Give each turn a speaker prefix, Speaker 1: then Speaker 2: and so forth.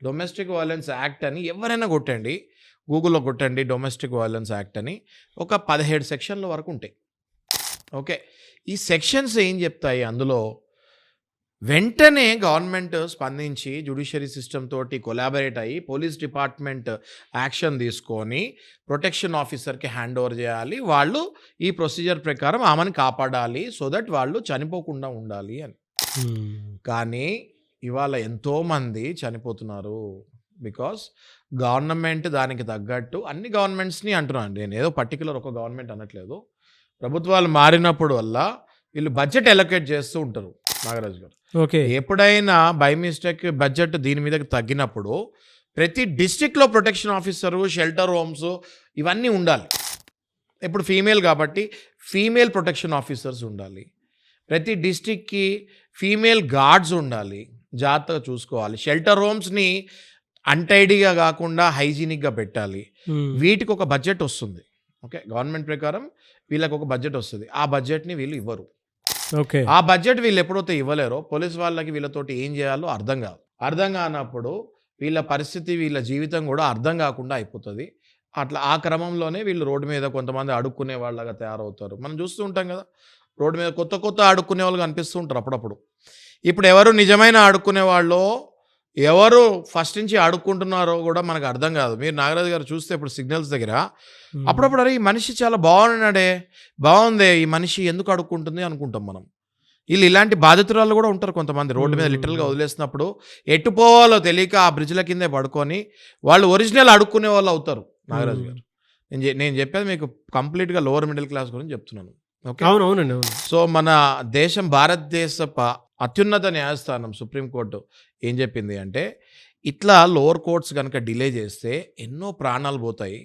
Speaker 1: Domestic violence act అని ఎవరైనా కొట్టండి. గూగుల్‌లో కొట్టండి డొమెస్టిక్ వయలెన్స్ యాక్ట్ అని. ఒక 17 సెక్షన్‌ల వరకు ఉంటాయి. ఓకే. ఈ సెక్షన్స్ ఏం చెప్తాయి అందులో, వెంటనే గవర్నమెంట్ స్పందించి జ్యుడిషియరీ సిస్టమ్ తోటి కొలాబరేట్ అయ్యి పోలీస్ డిపార్ట్మెంట్ యాక్షన్ తీసుకొని ప్రొటెక్షన్ ఆఫీసర్‌కి హ్యాండ్ ఓవర్ చేయాలి. వాళ్ళు ఈ ప్రొసీజర్ ప్రకారం ఆమెను కాపాడాలి. సో దట్ వాళ్ళు చనిపోకుండా ఉండాలి అని. కానీ ఇవాళ ఎంతోమంది చనిపోతున్నారు. బికాస్ గవర్నమెంట్ దానికి తగ్గట్టు అన్ని గవర్నమెంట్స్‌ని అంటున్నాను. నేను ఏదో పర్టిక్యులర్ ఒక గవర్నమెంట్ అనట్లేదు. ప్రభుత్వాలు మారినప్పుడు వల్ల వీళ్ళు బడ్జెట్ అలొకేట్ చేస్తూ ఉంటారు నాగరాజు గారు.
Speaker 2: ఓకే.
Speaker 1: ఎప్పుడైనా బై మిస్టేక్ బడ్జెట్ దీని మీదకి తగ్గినప్పుడు ప్రతి డిస్ట్రిక్ట్లో ప్రొటెక్షన్ ఆఫీసరు, షెల్టర్ హోమ్స్ ఇవన్నీ ఉండాలి. ఇప్పుడు ఫీమేల్ కాబట్టి ఫీమేల్ ప్రొటెక్షన్ ఆఫీసర్స్ ఉండాలి. ప్రతి డిస్ట్రిక్ట్కి ఫీమేల్ గార్డ్స్ ఉండాలి. జాగ్రత్తగా చూసుకోవాలి. షెల్టర్ హోమ్స్ని అన్టైడీగా కాకుండా హైజీనిక్గా పెట్టాలి. వీటికి ఒక బడ్జెట్ వస్తుంది. ఓకే, గవర్నమెంట్ ప్రకారం వీళ్ళకి ఒక బడ్జెట్ వస్తుంది. ఆ బడ్జెట్ని వీళ్ళు ఇవ్వరు.
Speaker 2: ఓకే.
Speaker 1: ఆ బడ్జెట్ వీళ్ళు ఎప్పుడైతే ఇవ్వలేరో పోలీస్ వాళ్ళకి వీళ్ళతోటి ఏం చేయాలో అర్థం కాదు. అర్థం కానప్పుడు వీళ్ళ పరిస్థితి, వీళ్ళ జీవితం కూడా అర్థం కాకుండా అయిపోతుంది. అట్లా ఆ క్రమంలోనే వీళ్ళు రోడ్డు మీద కొంతమంది అడుక్కునే వాళ్ళగా తయారవుతారు. మనం చూస్తూ ఉంటాం కదా, రోడ్డు మీద కొత్త కొత్త అడుక్కునే వాళ్ళు కనిపిస్తూ ఉంటారు అప్పుడప్పుడు. ఇప్పుడు ఎవరు నిజమైన అడుక్కునే వాళ్ళు, ఎవరు ఫస్ట్ నుంచి అడుక్కుంటున్నారో కూడా మనకు అర్థం కాదు. మీరు నాగరాజు గారు చూస్తే ఇప్పుడు సిగ్నల్స్ దగ్గర అప్పుడప్పుడు అరే ఈ మనిషి చాలా బాగున్నాడే, బాగుందే ఈ మనిషి ఎందుకు అడుక్కుంటుంది అనుకుంటాం మనం. వీళ్ళు ఇలాంటి బాధితురాలు కూడా ఉంటారు కొంతమంది. రోడ్డు మీద లిటరల్గా వదిలేసినప్పుడు ఎటు పోవాలో తెలియక ఆ బ్రిడ్జ్ల కిందే పడుకొని వాళ్ళు ఒరిజినల్ అడుక్కునే వాళ్ళు అవుతారు. నాగరాజు గారు, నేను చెప్పేది మీకు కంప్లీట్గా లోవర్ మిడిల్ క్లాస్ గురించి చెప్తున్నాను. ఓకే,
Speaker 2: అవునవునండి. అవును.
Speaker 1: సో మన దేశం, భారతదేశ అత్యున్నత న్యాయస్థానం సుప్రీంకోర్టు ఏం చెప్పింది అంటే, ఇట్లా లోవర్ కోర్ట్స్ కనుక డిలే చేస్తే ఎన్నో ప్రాణాలు పోతాయి.